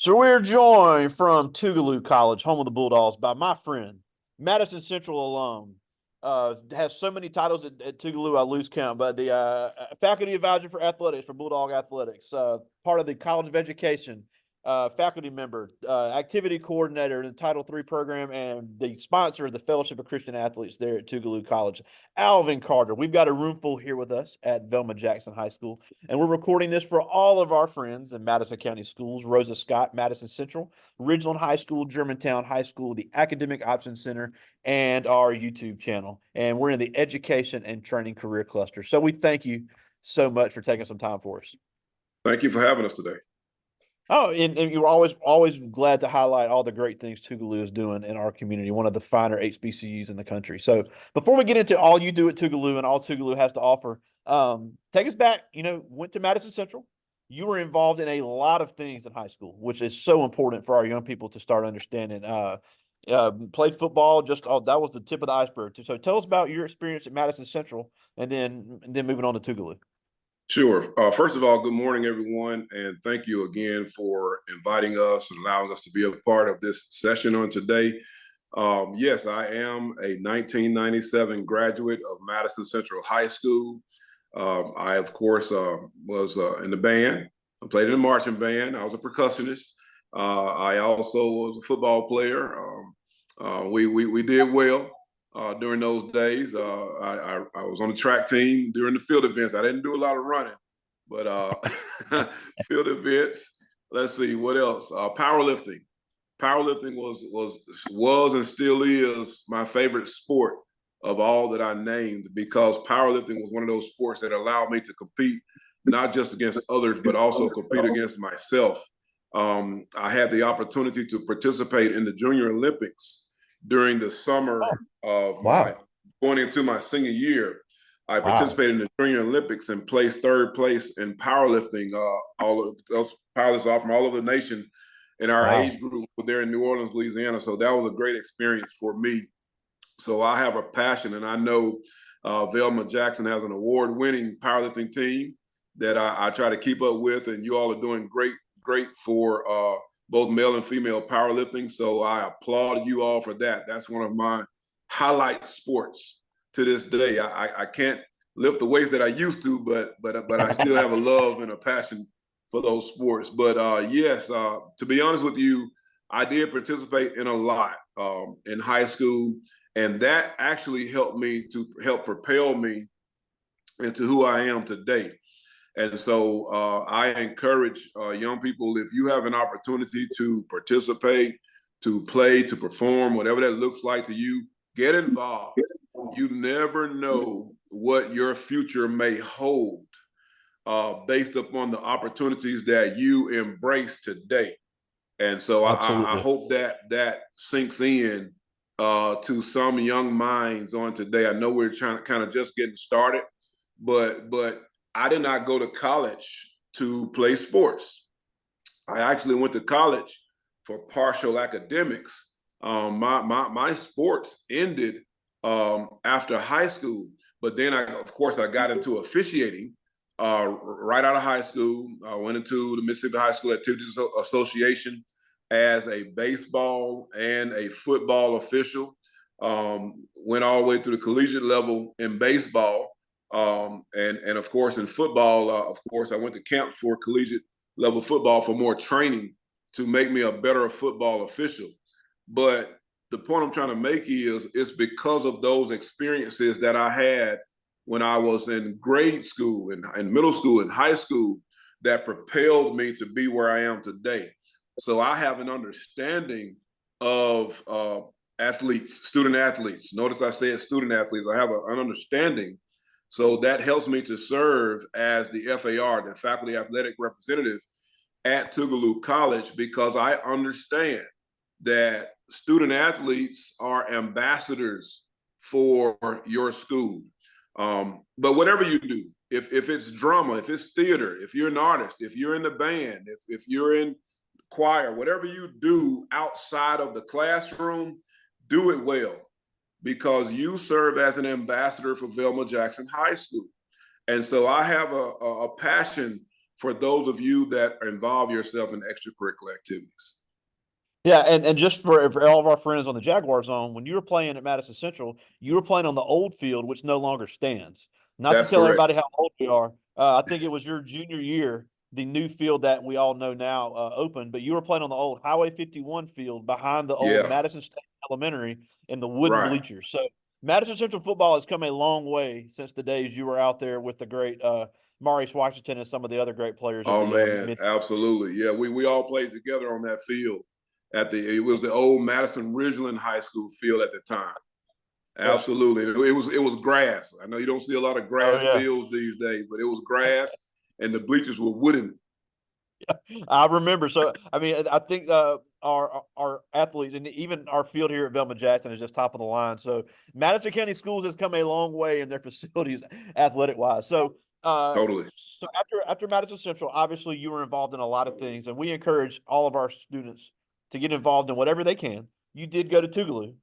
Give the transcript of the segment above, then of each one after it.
So we're joined from Tougaloo College, home of the Bulldogs, by my friend, Madison Central alum. Has so many titles at Tougaloo, I lose count, but the faculty advisor for athletics for Bulldog Athletics, part of the College of Education, faculty member, activity coordinator in the Title III program, and the sponsor of the Fellowship of Christian Athletes there at Tougaloo College. Alvin Carter. We've got a room full here with us at Velma Jackson High School, and we're recording this for all of our friends in Madison County Schools: Rosa Scott, Madison Central, Ridgeland High School, Germantown High School, the Academic Options Center, and our YouTube channel. And we're in the education and training career cluster. So we thank you so much for taking some time for us. Thank you for having us today. Oh, and you're always glad to highlight all the great things Tougaloo is doing in our community, one of the finer HBCUs in the country. So before we get into all you do at Tougaloo and all Tougaloo has to offer, take us back. Went to Madison Central. You were involved in a lot of things in high school, which is so important for our young people to start understanding. Played football, that was the tip of the iceberg. So tell us about your experience at Madison Central, and then moving on to Tougaloo. Sure. First of all, good morning, everyone, and thank you again for inviting us and allowing us to be a part of this session on today. Yes, I am a 1997 graduate of Madison Central High School. I, of course, was in the band. I played in the marching band. I was a percussionist. I also was a football player. We did well. During those days, I was on the track team during the field events. I didn't do a lot of running, but field events. Let's see what else. Powerlifting. Powerlifting was and still is my favorite sport of all that I named, because powerlifting was one of those sports that allowed me to compete not just against others, but also compete against myself. I had the opportunity to participate in the Junior Olympics during the summer of my going into my senior year. I participated in the Junior Olympics and placed third place in powerlifting. All of those powerlifters from all over the nation in our age group there in New Orleans, Louisiana. So that was a great experience for me. So I have a passion, and I know Velma Jackson has an award-winning powerlifting team that I try to keep up with, and you all are doing great for both male and female powerlifting. So I applaud you all for that. That's one of my highlight sports to this day. I can't lift the weights that I used to, but I still have a love and a passion for those sports. But yes, to be honest with you, I did participate in a lot in high school, and that actually helped me to help propel me into who I am today. And so I encourage young people, if you have an opportunity to participate, to play, to perform, whatever that looks like to you, get involved. You never know what your future may hold based upon the opportunities that you embrace today. And so I hope that sinks in to some young minds on today. I know we're trying to kind of just getting started, but I did not go to college to play sports. I actually went to college for partial academics. My sports ended after high school, but then of course, I got into officiating right out of high school. I went into the Mississippi High School Activities Association as a baseball and a football official. Went all the way to the collegiate level in baseball. And of course, in football, of course, I went to camp for collegiate level football for more training to make me a better football official. But the point I'm trying to make is it's because of those experiences that I had when I was in grade school and middle school and high school that propelled me to be where I am today. So I have an understanding of athletes, student athletes. Notice I said student athletes. I have an understanding. So that helps me to serve as the FAR, the faculty athletic representative at Tougaloo College, because I understand that student athletes are ambassadors for your school. But whatever you do, if it's drama, if it's theater, if you're an artist, if you're in the band, if you're in choir, whatever you do outside of the classroom, do it well, because you serve as an ambassador for Velma Jackson High School. And so I have a passion for those of you that involve yourself in extracurricular activities. Yeah, and just for all of our friends on the Jaguar zone, when you were playing at Madison Central, you were playing on the old field, which no longer stands. Not to That's tell correct. everybody how old we are, I think it was your junior year, the new field that we all know now opened, but you were playing on the old Highway 51 field behind the old Yeah, Madison State Elementary in the wooden right. bleachers. So Madison Central football has come a long way since the days you were out there with the great Maurice Washington and some of the other great players of Oh the man, mid. absolutely. Yeah, we all played together on that field it was the old Madison Ridgeland High School field at the time. Yeah. Absolutely. It was grass. I know you don't see a lot of Oh grass yeah. fields these days, but it was grass and the bleachers were wooden. I remember. So, I mean, I think our athletes and even our field here at Velma Jackson is just top of the line. So, Madison County Schools has come a long way in their facilities, athletic wise. So, Totally. after Madison Central, obviously you were involved in a lot of things, and we encourage all of our students to get involved in whatever they can. You did go to Tougaloo,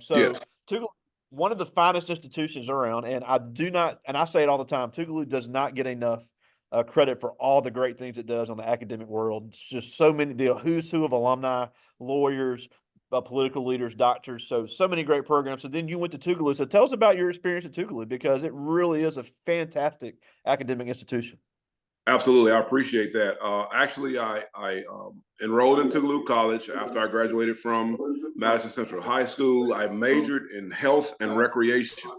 so Yes. Tougaloo, one of the finest institutions around, and I do not, and I say it all the time, Tougaloo does not get enough credit for all the great things it does on the academic world. It's just so many, the who's who of alumni, lawyers, political leaders, doctors. So many great programs. So then you went to Tougaloo. So tell us about your experience at Tougaloo because it really is a fantastic academic institution. Absolutely, I appreciate that. Actually, I enrolled in Tougaloo College after I graduated from Madison Central High School. I majored in health and recreation.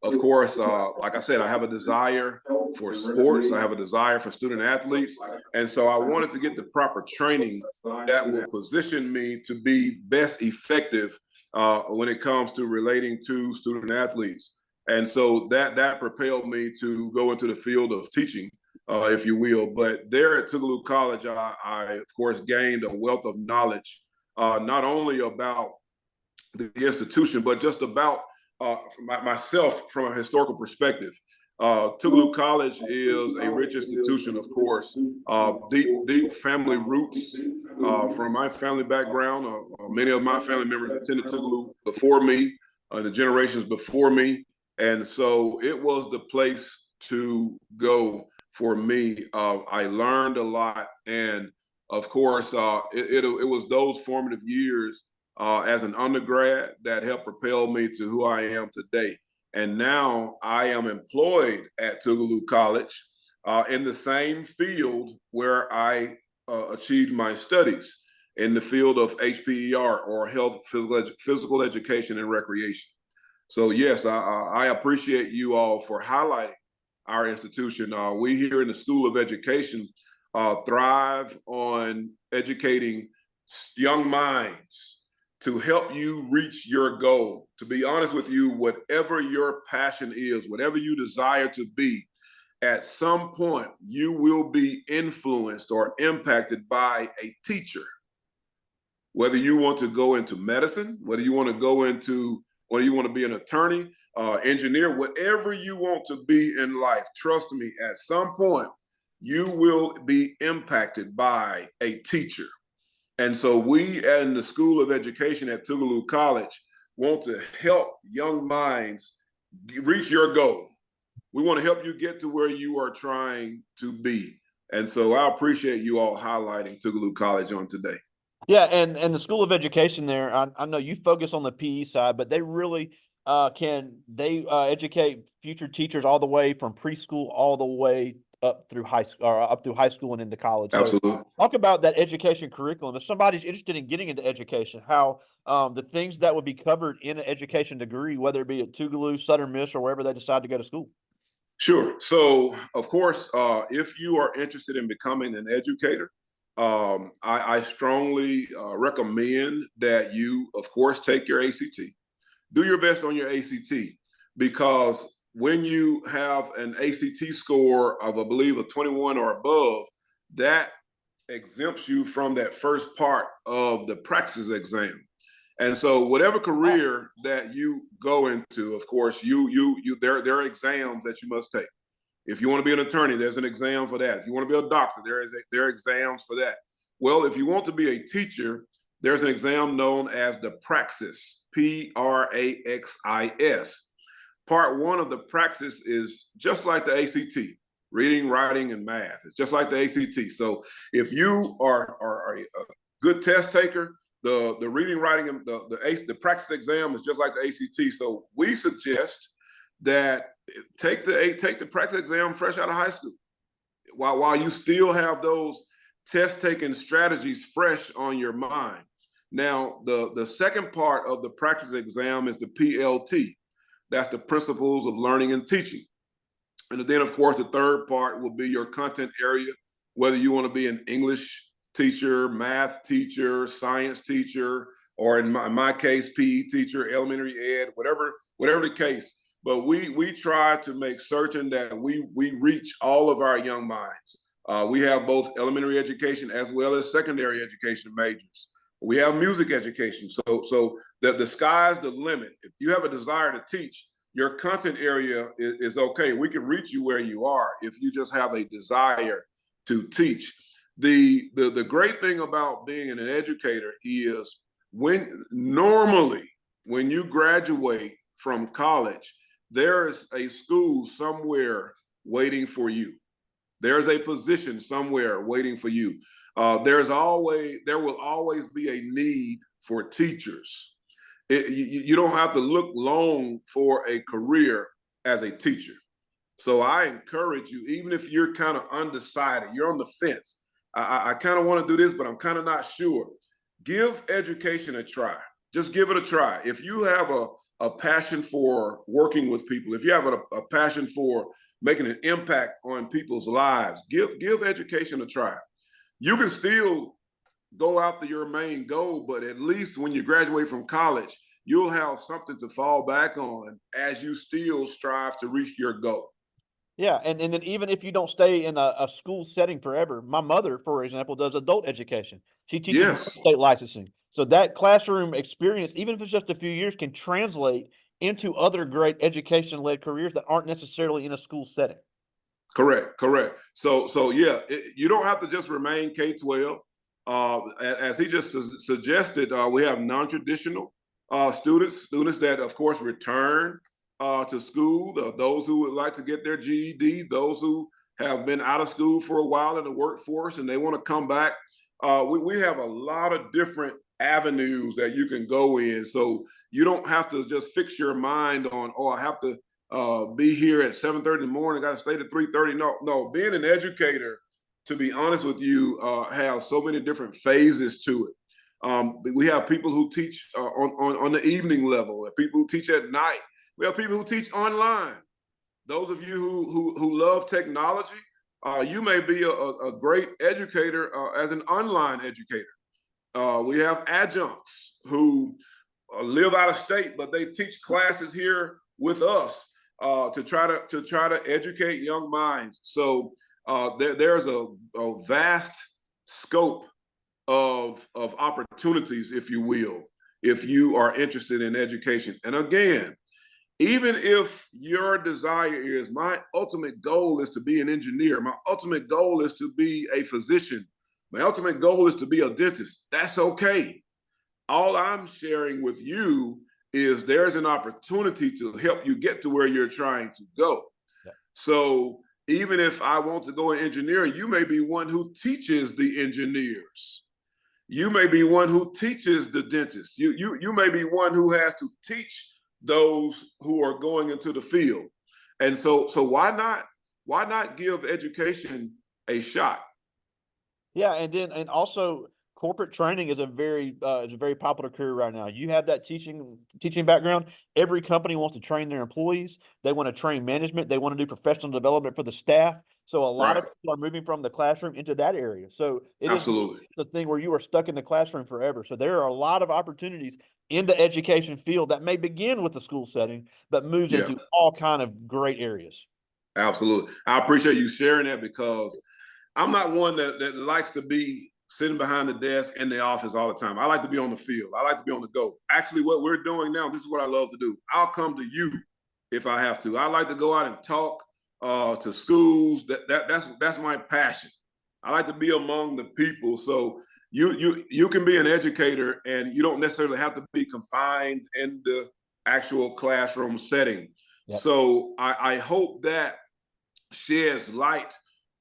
Of course, like I said, I have a desire for sports. I have a desire for student athletes, and so I wanted to get the proper training that will position me to be best effective when it comes to relating to student athletes. And so that propelled me to go into the field of teaching if you will. But there at Tougaloo College, I of course gained a wealth of knowledge, not only about the institution, but just about myself from a historical perspective. Tougaloo College is a rich institution, of course, deep family roots. From my family background, many of my family members attended Tougaloo before me, the generations before me. And so it was the place to go for me. I learned a lot. And of course, it was those formative years as an undergrad that helped propel me to who I am today. And now I am employed at Tougaloo College in the same field where I achieved my studies in the field of HPER or health, physical education and recreation. So yes, I appreciate you all for highlighting our institution. We here in the School of Education thrive on educating young minds to help you reach your goal. To be honest with you, whatever your passion is, whatever you desire to be, at some point you will be influenced or impacted by a teacher. Whether you want to go into medicine, whether you want to be an attorney, engineer, whatever you want to be in life, trust me, at some point you will be impacted by a teacher. And so we in the School of Education at Tougaloo College want to help young minds reach your goal. We want to help you get to where you are trying to be. And so I appreciate you all highlighting Tougaloo College on today. Yeah, and the School of Education there, I know you focus on the PE side, but they really can they educate future teachers all the way from preschool all the way up through high school or up through high school and into college. So Absolutely. talk about that education curriculum. If somebody's interested in getting into education, how the things that would be covered in an education degree, whether it be at Tougaloo, Southern Miss, or wherever they decide to go to school. Sure. So, of course, if you are interested in becoming an educator, I strongly recommend that you, of course, take your ACT. Do your best on your ACT because when you have an ACT score of, I believe, a 21 or above, that exempts you from that first part of the praxis exam. And so whatever career that you go into, of course, there are exams that you must take. If you want to be an attorney, there's an exam for that. If you want to be a doctor, there are exams for that. Well, if you want to be a teacher, there's an exam known as the praxis, Praxis. Part one of the praxis is just like the ACT. reading, writing, and math. It's just like the ACT. So if you are a good test taker, the reading, writing, and the practice exam is just like the ACT. So we suggest that take the practice exam fresh out of high school, while you still have those test taking strategies fresh on your mind. Now, the second part of the practice exam is the PLT. That's the principles of learning and teaching. And then, of course, the third part will be your content area, whether you want to be an English teacher, math teacher, science teacher, or in my case, PE teacher, elementary ed, whatever the case. But we try to make certain that we reach all of our young minds. We have both elementary education as well as secondary education majors. We have music education. So the sky's the limit. If you have a desire to teach, your content area is okay. We can reach you where you are if you just have a desire to teach. The great thing about being an educator is normally when you graduate from college, there is a school somewhere waiting for you. There's a position somewhere waiting for you. There will always be a need for teachers. You don't have to look long for a career as a teacher. So I encourage you, even if you're kind of undecided, you're on the fence. I kind of want to do this, but I'm kind of not sure. Give education a try. Just give it a try. If you have a passion for working with people, if you have a passion for making an impact on people's lives, give education a try. You can still go after your main goal, but at least when you graduate from college, you'll have something to fall back on as you still strive to reach your goal. Yeah, and then even if you don't stay in a school setting forever, my mother, for example, does adult education. She teaches real Yes, estate licensing. So that classroom experience, even if it's just a few years, can translate into other great education-led careers that aren't necessarily in a school setting. correct. So yeah, you don't have to just remain K-12. As he just suggested, we have non-traditional students that, of course, return to school, those who would like to get their GED, those who have been out of school for a while in the workforce and they want to come back. We have a lot of different avenues that you can go in. So you don't have to just fix your mind on, oh, I have to be here at 7:30 in the morning, got to stay to 3:30. No, being an educator, to be honest with you, has so many different phases to it. We have people who teach on the evening level, people who teach at night. We have people who teach online. Those of you who love technology, you may be a great educator as an online educator. We have adjuncts who live out of state, but they teach classes here with us to try to educate young minds. So there's a vast scope of opportunities, if you will, if you are interested in education. And again, even if your desire is, my ultimate goal is to be an engineer, my ultimate goal is to be a physician, my ultimate goal is to be a dentist, that's okay. All I'm sharing with you is there's an opportunity to help you get to where you're trying to go. Yeah. So even if I want to go in engineering, you may be one who teaches the engineers. You may be one who teaches the dentist. You may be one who has to teach those who are going into the field. And so why not give education a shot? Yeah, and also corporate training is a very popular career right now. You have that teaching background. Every company wants to train their employees. They want to train management. They want to do professional development for the staff. So a lot of people are moving from the classroom into that area. So it is the thing where you are stuck in the classroom forever. So there are a lot of opportunities in the education field that may begin with the school setting, but moves into all kind of great areas. Absolutely. I appreciate you sharing that because I'm not one that likes to be sitting behind the desk in the office all the time. I like to be on the field. I like to be on the go. Actually, what we're doing now, this is what I love to do. I'll come to you if I have to. I like to go out and talk to schools. That's my passion. I like to be among the people. So you can be an educator and you don't necessarily have to be confined in the actual classroom setting. Yep. So I hope that sheds light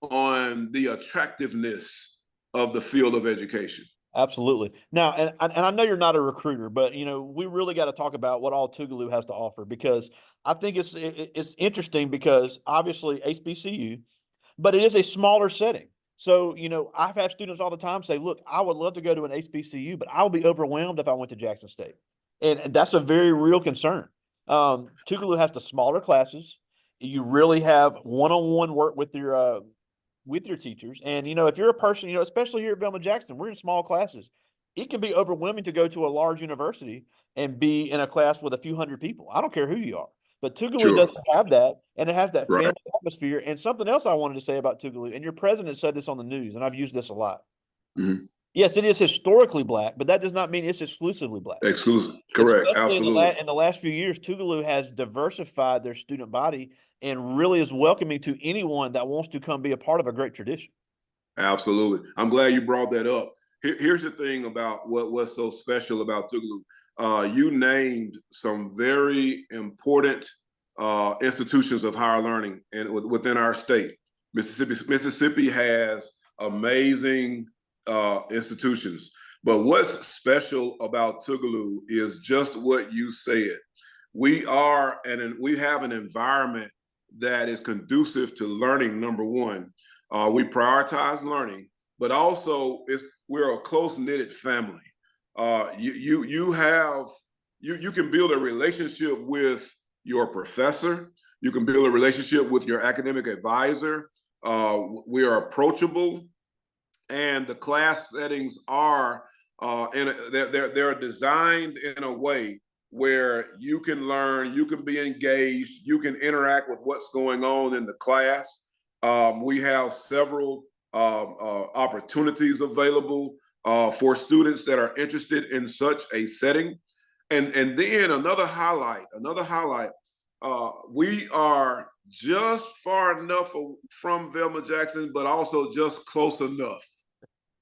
on the attractiveness of the field of education. Absolutely. Now, and I know you're not a recruiter, but we really got to talk about what all Tougaloo has to offer, because I think it's interesting, because obviously HBCU, but it is a smaller setting. So, I've had students all the time say, look, I would love to go to an HBCU, but I'll be overwhelmed if I went to Jackson State. And that's a very real concern. Tougaloo has the smaller classes. You really have one-on-one work with your teachers. And, if you're a person, especially here at Belma Jackson, we're in small classes. It can be overwhelming to go to a large university and be in a class with a few hundred people. I don't care who you are. But Tougaloo Sure. doesn't have that, and it has that Right. family atmosphere. And something else I wanted to say about Tougaloo, and your president said this on the news, and I've used this a lot. Mm-hmm. Yes, it is historically black, but that does not mean it's exclusively black. Exclusive. Correct. Especially Absolutely. in the last few years, Tougaloo has diversified their student body and really is welcoming to anyone that wants to come be a part of a great tradition. Absolutely. I'm glad you brought that up. Here's the thing about what's so special about Tougaloo. You named some very important institutions of higher learning within our state. Mississippi has amazing institutions. But what's special about Tougaloo is just what you said. We have an environment that is conducive to learning, number one. We prioritize learning, but also we're a close-knitted family. You can build a relationship with your professor. You can build a relationship with your academic advisor. We are approachable, and the class settings are they're designed in a way where you can learn, you can be engaged, you can interact with what's going on in the class. We have several opportunities available for students that are interested in such a setting. And then another highlight, we are just far enough from Velma Jackson, but also just close enough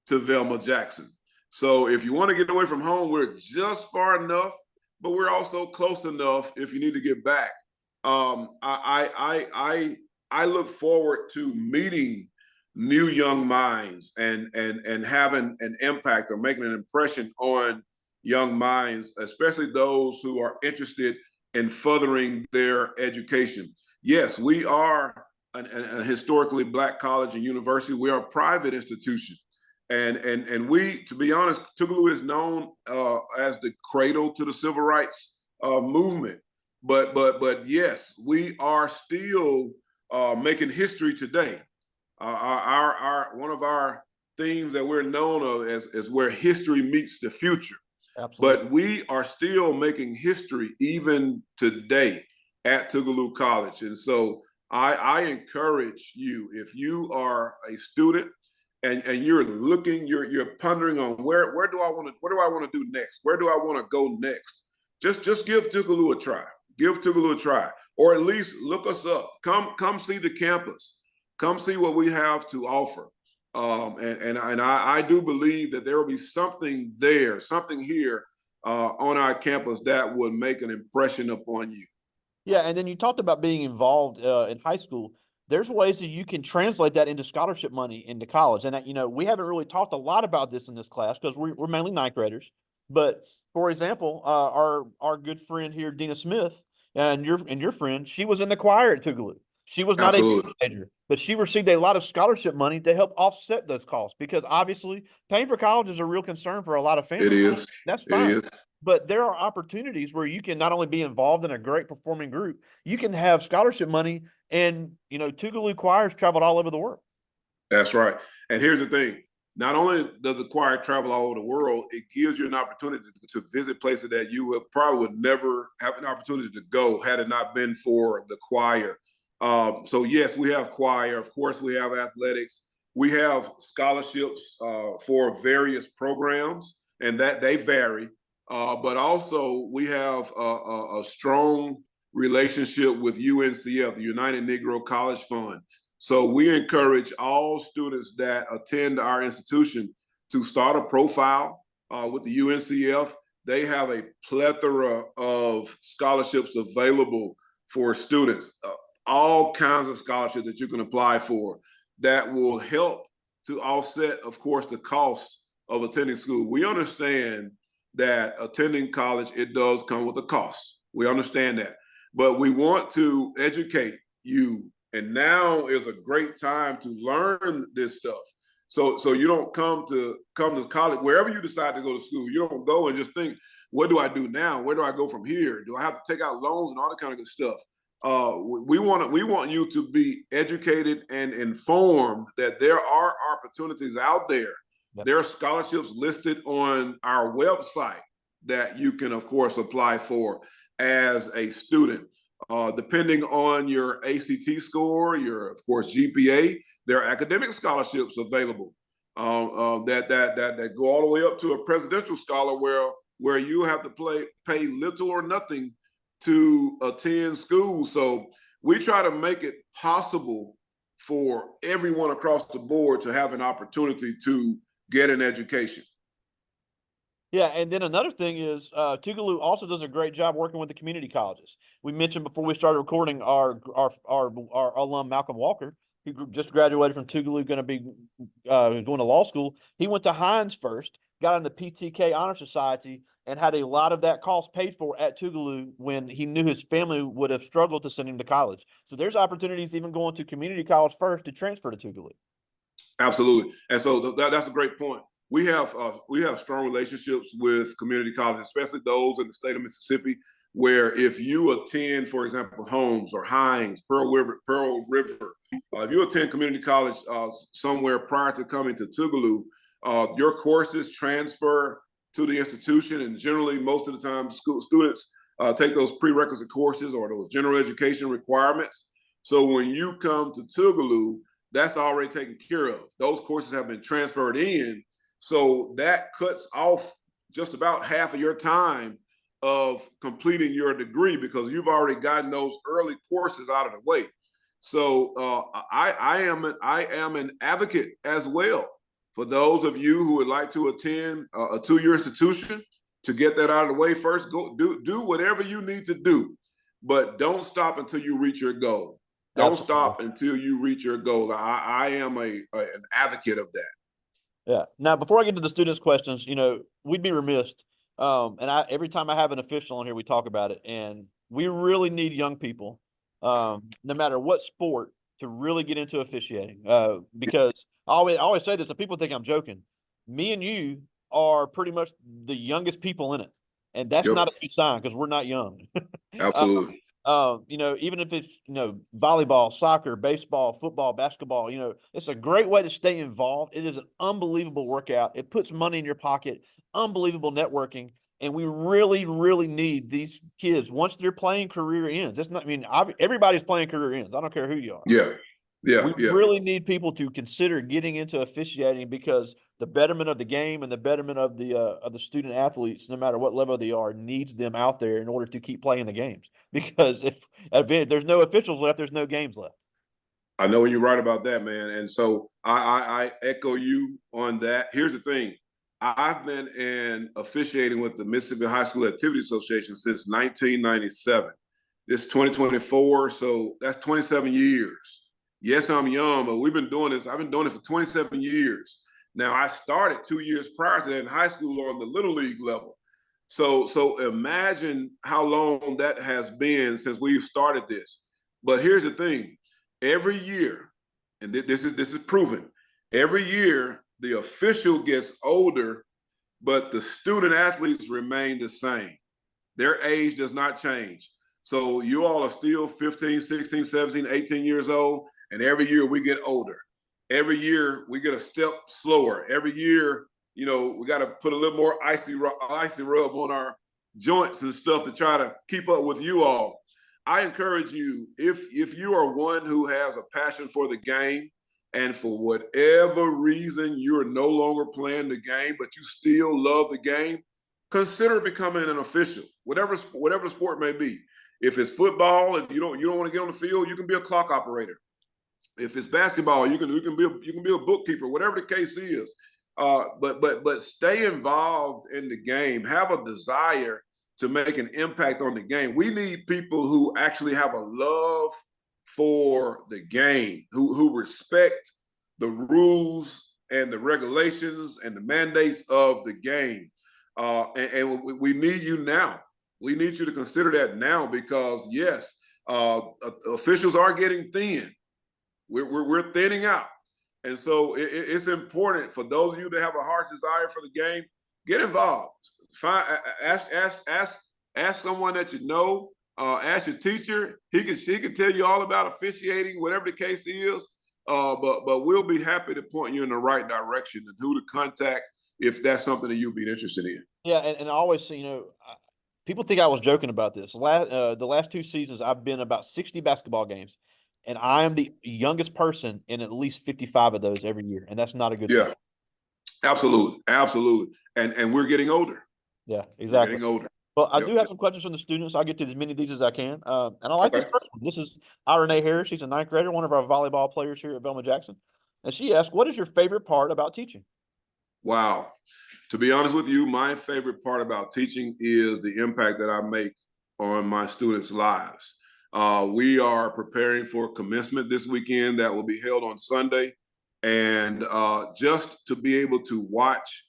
to Velma Jackson. So if you want to get away from home, we're just far enough, but we're also close enough if you need to get back. I look forward to meeting new young minds and having an impact or making an impression on young minds, especially those who are interested in furthering their education. Yes, we are a historically Black college and university. We are a private institution. And we, to be honest, Tougaloo is known as the cradle to the civil rights movement. But yes, we are still making history today. One of our themes that we're known of is where history meets the future. Absolutely. But we are still making history even today at Tougaloo College. And so I encourage you, if you are a student and you're pondering on where do I want to do next? Where do I want to go next? Just give Tougaloo a try. Give Tougaloo a try, or at least look us up. Come see the campus. Come see what we have to offer. I do believe that there will be something there, something here on our campus that would make an impression upon you. Yeah, and then you talked about being involved in high school. There's ways that you can translate that into scholarship money into college. And, we haven't really talked a lot about this in this class because we're mainly ninth graders. But for example, our good friend here, Dina Smith, and your friend, she was in the choir at Tougaloo. She was not Absolutely. a major, but she received a lot of scholarship money to help offset those costs, because obviously paying for college is a real concern for a lot of It families. is. That's It fine. is. But there are opportunities where you can not only be involved in a great performing group, you can have scholarship money, and Tougaloo choirs traveled all over the world. That's right. And here's the thing. Not only does the choir travel all over the world, it gives you an opportunity to visit places that you would never have an opportunity to go had it not been for the choir. So yes, we have choir. Of course, we have athletics. We have scholarships for various programs, and that they vary. But also, we have a strong relationship with UNCF, the United Negro College Fund. So we encourage all students that attend our institution to start a profile with the UNCF. They have a plethora of scholarships available for students. all kinds of scholarships that you can apply for that will help to offset, of course, the cost of attending school. We understand that attending college, it does come with a cost. We understand that. But we want to educate you. And now is a great time to learn this stuff. So you don't come to college, wherever you decide to go to school, you don't go and just think, what do I do now? Where do I go from here? Do I have to take out loans and all that kind of good stuff? We want you to be educated and informed that there are opportunities out there. Yep. There are scholarships listed on our website that you can, of course, apply for as a student. Depending on your ACT score, your, of course, GPA, there are academic scholarships available that go all the way up to a presidential scholar where you have to pay little or nothing to attend school. So we try to make it possible for everyone across the board to have an opportunity to get an education. Yeah, and then another thing is Tougaloo also does a great job working with the community colleges. We mentioned before we started recording our alum Malcolm Walker, who just graduated from Tougaloo, going to be going to law school. He went to Hines first, got in the PTK Honor Society, and had a lot of that cost paid for at Tougaloo when he knew his family would have struggled to send him to college. So there's opportunities even going to community college first to transfer to Tougaloo. Absolutely, and so that's a great point. We have strong relationships with community colleges, especially those in the state of Mississippi, where if you attend, for example, Holmes or Hines, Pearl River, if you attend community college somewhere prior to coming to Tougaloo, your courses transfer to the institution, and generally, most of the time, students take those prerequisite courses or those general education requirements. So when you come to Tougaloo, that's already taken care of. Those courses have been transferred in. So that cuts off just about half of your time of completing your degree because you've already gotten those early courses out of the way. So I am an advocate as well for those of you who would like to attend a two-year institution to get that out of the way first. Go do whatever you need to do, but don't stop until you reach your goal. Don't Absolutely. Stop until you reach your goal. I am an advocate of that. Yeah. Now, before I get to the students' questions, we'd be remiss. And every time I have an official on here, we talk about it. And we really need young people, no matter what sport, to really get into officiating. Because I always say this, and people think I'm joking. Me and you are pretty much the youngest people in it. And that's not a good sign because we're not young. Absolutely. Even if it's, volleyball, soccer, baseball, football, basketball, it's a great way to stay involved. It is an unbelievable workout. It puts money in your pocket, unbelievable networking. And we really, really need these kids once their playing career ends. It's not, everybody's playing career ends. I don't care who you are. Yeah. We really need people to consider getting into officiating because the betterment of the game and the betterment of the student athletes, no matter what level they are, needs them out there in order to keep playing the games. Because if there's no officials left, there's no games left. I know you're right about that, man. And so I echo you on that. Here's the thing. I've been in officiating with the Mississippi High School Activity Association since 1997. This 2024, so that's 27 years. Yes, I'm young, but we've been doing this. I've been doing it for 27 years. Now, I started 2 years prior to that in high school on the Little League level. So imagine how long that has been since we've started this. But here's the thing. Every year, and this is proven, every year the official gets older, but the student athletes remain the same. Their age does not change. So you all are still 15, 16, 17, 18 years old. And every year we get older. Every year we get a step slower. Every year, we got to put a little more icy rub on our joints and stuff to try to keep up with you all. I encourage you, if you are one who has a passion for the game and for whatever reason you're no longer playing the game, but you still love the game, consider becoming an official, whatever sport may be. If it's football, if you don't want to get on the field, you can be a clock operator. If it's basketball, you can be a bookkeeper, whatever the case is. But stay involved in the game. Have a desire to make an impact on the game. We need people who actually have a love for the game, who respect the rules and the regulations and the mandates of the game. And we need you now. We need you to consider that now because, yes, officials are getting thin. We're thinning out. And so it's important for those of you that have a heart's desire for the game, get involved. Ask someone that you know. Ask your teacher. She can tell you all about officiating, whatever the case is. But we'll be happy to point you in the right direction and who to contact if that's something that you'd be interested in. Yeah, and I always, people think I was joking about this. The last 2 seasons, I've been about 60 basketball games, and I am the youngest person in at least 55 of those every year, and that's not a good sign. Yeah, absolutely, absolutely. And we're getting older. Yeah, We're exactly. getting older. Well, I do have some questions from the students. I'll get to as many of these as I can. And I like this Okay. first one. This is Renee Harris. She's a ninth grader, one of our volleyball players here at Velma Jackson. And she asked, what is your favorite part about teaching? Wow. To be honest with you, my favorite part about teaching is the impact that I make on my students' lives. We are preparing for commencement this weekend that will be held on Sunday. And just to be able to watch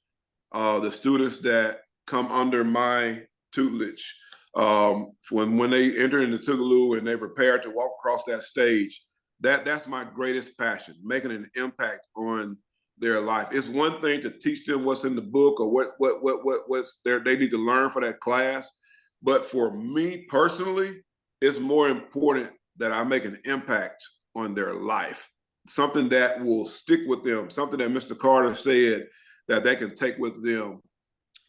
the students that come under my tutelage, when they enter into Tougaloo and they prepare to walk across that stage, that's my greatest passion, making an impact on their life. It's one thing to teach them what's in the book or what's there they need to learn for that class, but for me personally, it's more important that I make an impact on their life, something that will stick with them, something that Mr. Carter said that they can take with them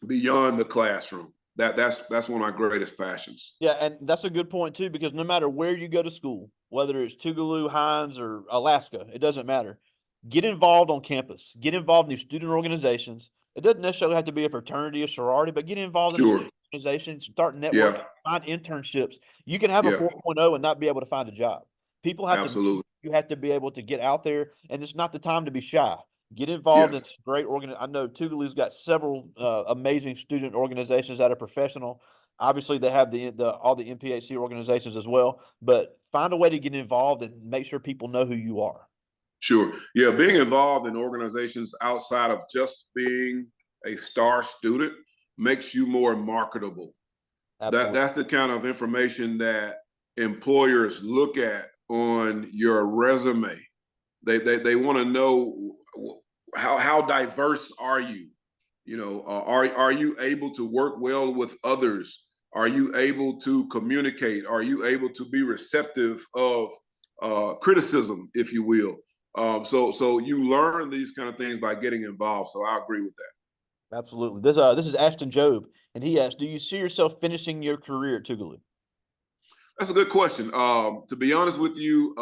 beyond the classroom. That's one of my greatest passions. Yeah, and that's a good point too, because no matter where you go to school, whether it's Tougaloo, Hines, or Alaska, it doesn't matter. Get involved on campus. Get involved in these student organizations. It doesn't necessarily have to be a fraternity or sorority, but get involved in Sure. the organizations, start networking, Yeah. find internships. You can have a Yeah. 4.0 and not be able to find a job. People have Absolutely. you have to be able to get out there, and it's not the time to be shy. Get involved Yeah. in great I know Tougaloo's got several amazing student organizations that are professional. Obviously, they have all the MPHC organizations as well. But find a way to get involved and make sure people know who you are. Sure. Yeah, being involved in organizations outside of just being a star student makes you more marketable. Absolutely. That's the kind of information that employers look at on your resume. They want to know how diverse are you? You know, are you able to work well with others? Are you able to communicate? Are you able to be receptive of criticism, if you will? So you learn these kind of things by getting involved. So I agree with that. Absolutely. This is Ashton Job, and he asked, "Do you see yourself finishing your career at Tougaloo?" That's a good question. To be honest with you,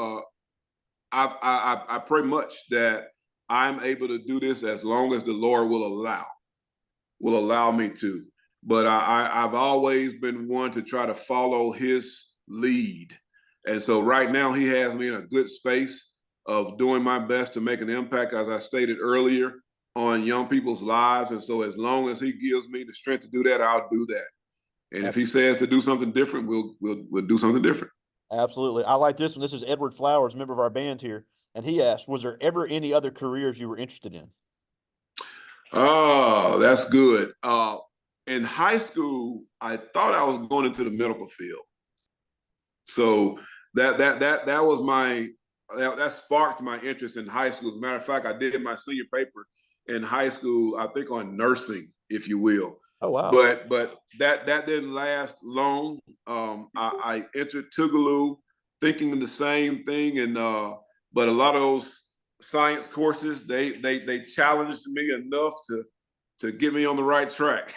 I pray much that I'm able to do this as long as the Lord will allow me to. But I've always been one to try to follow His lead, and so right now He has me in a good space of doing my best to make an impact, as I stated earlier, on young people's lives. And so as long as He gives me the strength to do that, I'll do that. And if He says to do something different, we'll do something different. Absolutely. I like this one. This is Edward Flowers, member of our band here. And he asked, was there ever any other careers you were interested in? Oh, that's good. In high school, I thought I was going into the medical field. So that was that sparked my interest in high school. As a matter of fact, I did my senior paper in high school, I think on nursing, if you will. Oh, wow. But that didn't last long. I entered Tougaloo thinking the same thing, and but a lot of those science courses they challenged me enough to get me on the right track.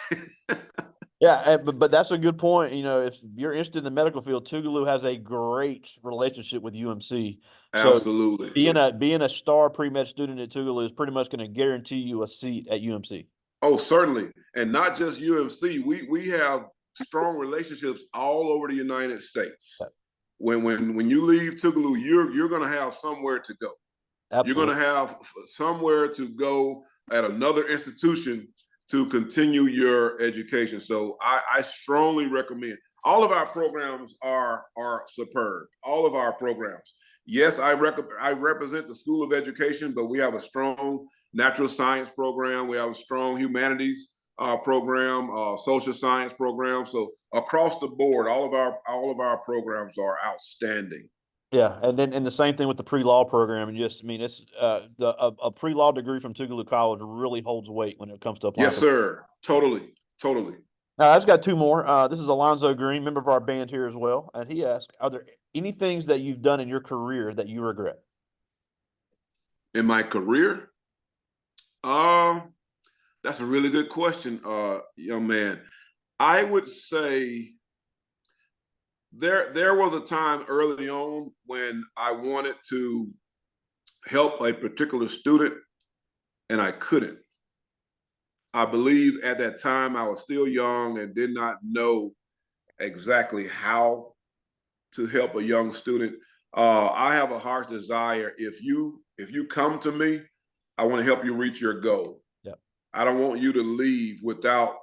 Yeah, but that's a good point. You know, if you're interested in the medical field, Tougaloo has a great relationship with UMC. So Absolutely. being a star pre-med student at Tougaloo is pretty much going to guarantee you a seat at UMC. Oh, certainly. And not just UMC. We have strong relationships all over the United States. When you leave Tougaloo, you're going to have somewhere to go. Absolutely. You're going to have somewhere to go at another institution to continue your education. So I strongly recommend. All of our programs are superb. All of our programs. Yes, I represent the School of Education, but we have a strong natural science program. We have a strong humanities program, social science program. So across the board, all of our programs are outstanding. Yeah, and the same thing with the pre-law program, and just I mean it's a pre-law degree from Tougaloo College really holds weight when it comes to applying Yes, for. sir. Totally, totally. Now, I just got two more. This is Alonzo Green, member of our band here as well, and he asked, "Are there any things that you've done in your career that you regret?" In my career, um, that's a really good question, young man. I would say there was a time early on when I wanted to help a particular student and I couldn't. I believe at that time I was still young and did not know exactly how to help a young student. I have a heart's desire. If you come to me, I want to help you reach your goal. Yeah, I don't want you to leave without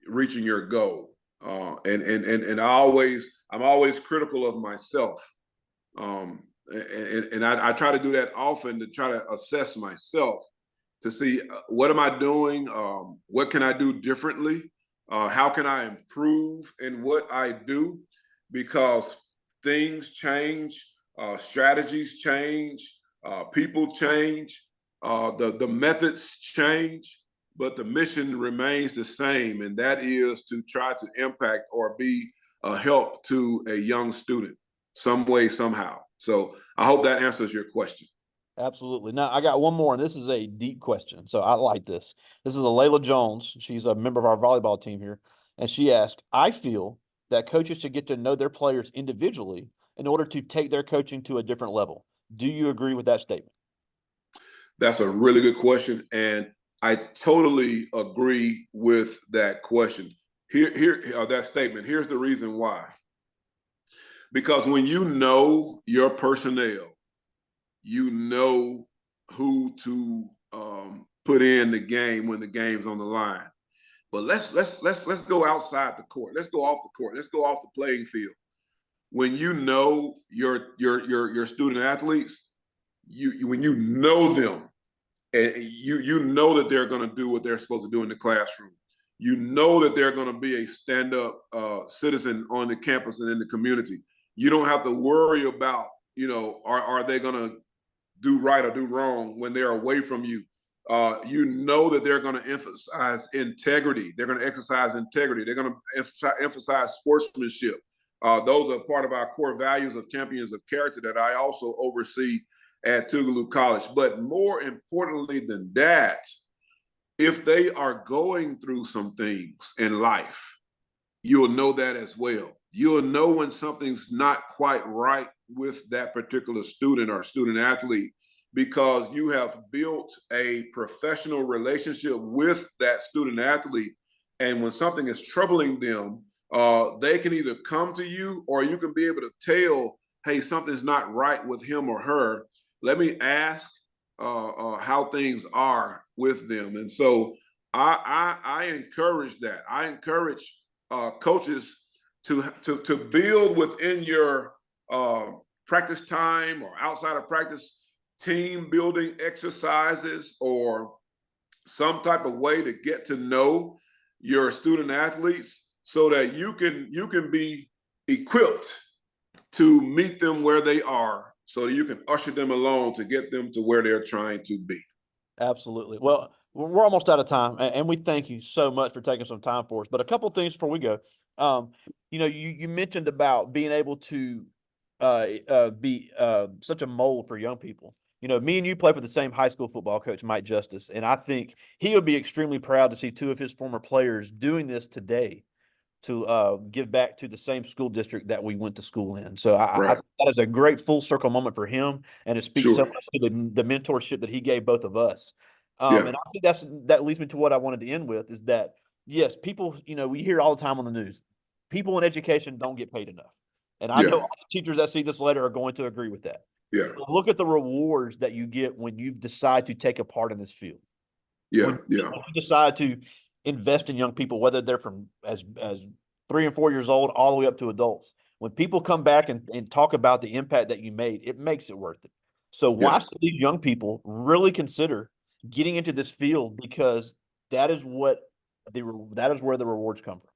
reaching your goal. And I'm always critical of myself. And I try to do that often to try to assess myself to see what am I doing, what can I do differently, how can I improve in what I do, because things change, strategies change, people change, the methods change, but the mission remains the same, and that is to try to impact or be a help to a young student some way, somehow. So I hope that answers your question. absolutely. Now, I got one more, and this is a deep question, so I like this. This is a Layla Jones. She's a member of our volleyball team here, and she asked, "I feel that coaches should get to know their players individually in order to take their coaching to a different level." Do you agree with that statement? That's a really good question, and I totally agree with that question. That statement. Here's the reason why. Because when you know your personnel, you know who to put in the game when the game's on the line. But let's go outside the court. Let's go off the court. Let's go off the playing field. When you know your student athletes, when you know them, and you know that they're going to do what they're supposed to do in the classroom. You know that they're going to be a stand-up citizen on the campus and in the community. You don't have to worry about, are they going to do right or do wrong when they're away from you. You know that they're going to emphasize integrity. They're going to exercise integrity. They're going to emphasize sportsmanship. Those are part of our core values of champions of character that I also oversee at Tougaloo College. But more importantly than that, if they are going through some things in life, you'll know that as well. You'll know when something's not quite right with that particular student or student athlete, because you have built a professional relationship with that student athlete. And when something is troubling them, they can either come to you or you can be able to tell, hey, something's not right with him or her. Let me ask how things are with them. And so I encourage that. I encourage coaches to build within your practice time or outside of practice team building exercises or some type of way to get to know your student athletes so that you can be equipped to meet them where they are so that you can usher them along to get them to where they're trying to be. Absolutely. Well, we're almost out of time, and we thank you so much for taking some time for us. But a couple of things before we go. You mentioned about being able to be such a mold for young people. Me and you play for the same high school football coach, Mike Justice, and I think he would be extremely proud to see two of his former players doing this today to give back to the same school district that we went to school in. So I Right. think that is a great full circle moment for him, and it speaks so Sure. much to the mentorship that he gave both of us. Yeah. And I think that leads me to what I wanted to end with is that yes, people, we hear all the time on the news, people in education don't get paid enough, and I know Yeah. all the teachers that see this letter are going to agree with that. Yeah. But look at the rewards that you get when you decide to take a part in this field. Yeah. When Yeah. you decide to invest in young people, whether they're from 3 and 4 years old all the way up to adults. When people come back and talk about the impact that you made, it makes it worth it. So why should these young people really consider getting into this field? Because that is where the rewards come from.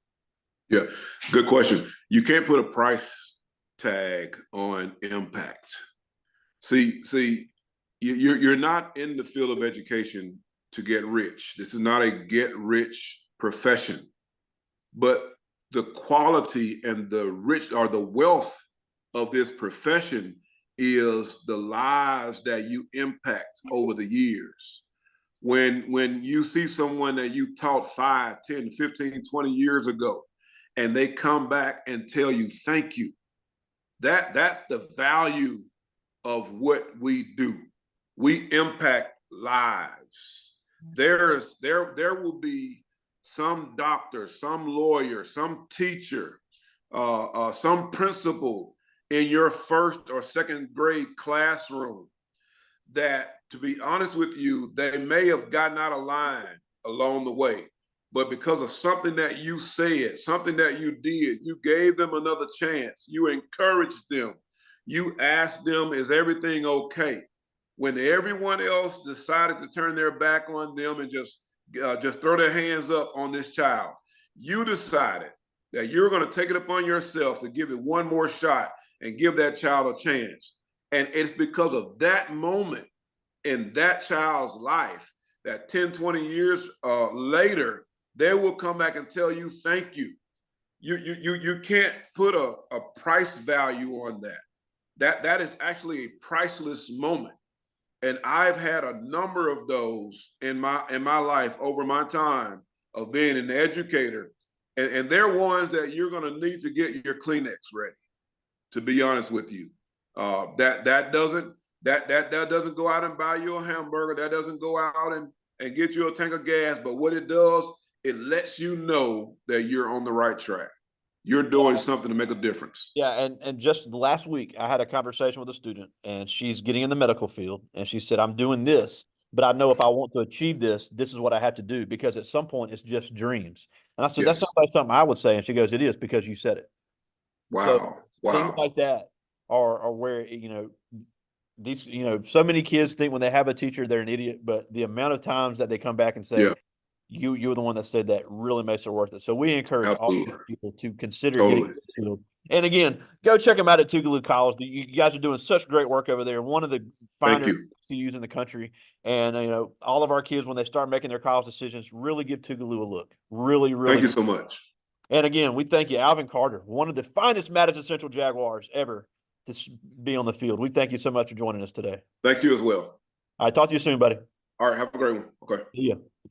Yeah, good question. You can't put a price tag on impact. See, you're not in the field of education to get rich. This is not a get rich profession, but the quality and the rich or the wealth of this profession is the lives that you impact over the years. When you see someone that you taught 5, 10, 15, 20 years ago, and they come back and tell you thank you, that's the value of what we do. We impact lives. There will be some doctor, some lawyer, some teacher, some principal in your first or second grade classroom that, to be honest with you, they may have gotten out of line along the way, but because of something that you said, something that you did, you gave them another chance. You encouraged them. You asked them, is everything okay? When everyone else decided to turn their back on them and just throw their hands up on this child, you decided that you're going to take it upon yourself to give it one more shot and give that child a chance. And it's because of that moment in that child's life that 10, 20 years later, they will come back and tell you, thank you. You can't put a price value on that. That is actually a priceless moment. And I've had a number of those in my life over my time of being an educator. And they're ones that you're going to need to get your Kleenex ready, to be honest with you. That doesn't go out and buy you a hamburger. That doesn't go out and get you a tank of gas. But what it does, it lets you know that you're on the right track. You're doing something to make a difference. Yeah, and just last week, I had a conversation with a student, and she's getting in the medical field, and she said, I'm doing this, but I know if I want to achieve this, this is what I have to do, because at some point, it's just dreams. And I said, that sounds like something I would say. And she goes, it is, because you said it. Wow. So things like that are where, these, so many kids think when they have a teacher, they're an idiot, but the amount of times that they come back and say, you were the one that said that really makes it worth it. So we encourage all people to consider getting into the field. And again, go check them out at Tougaloo College. You guys are doing such great work over there. One of the finer CUs in the country. And all of our kids, when they start making their college decisions, really give Tougaloo a look. Really, really. Thank you so much. And again, we thank you, Alvin Carter, one of the finest Madison Central Jaguars ever to be on the field. We thank you so much for joining us today. Thank you as well. All right, talk to you soon, buddy. All right, have a great one. Okay. See ya.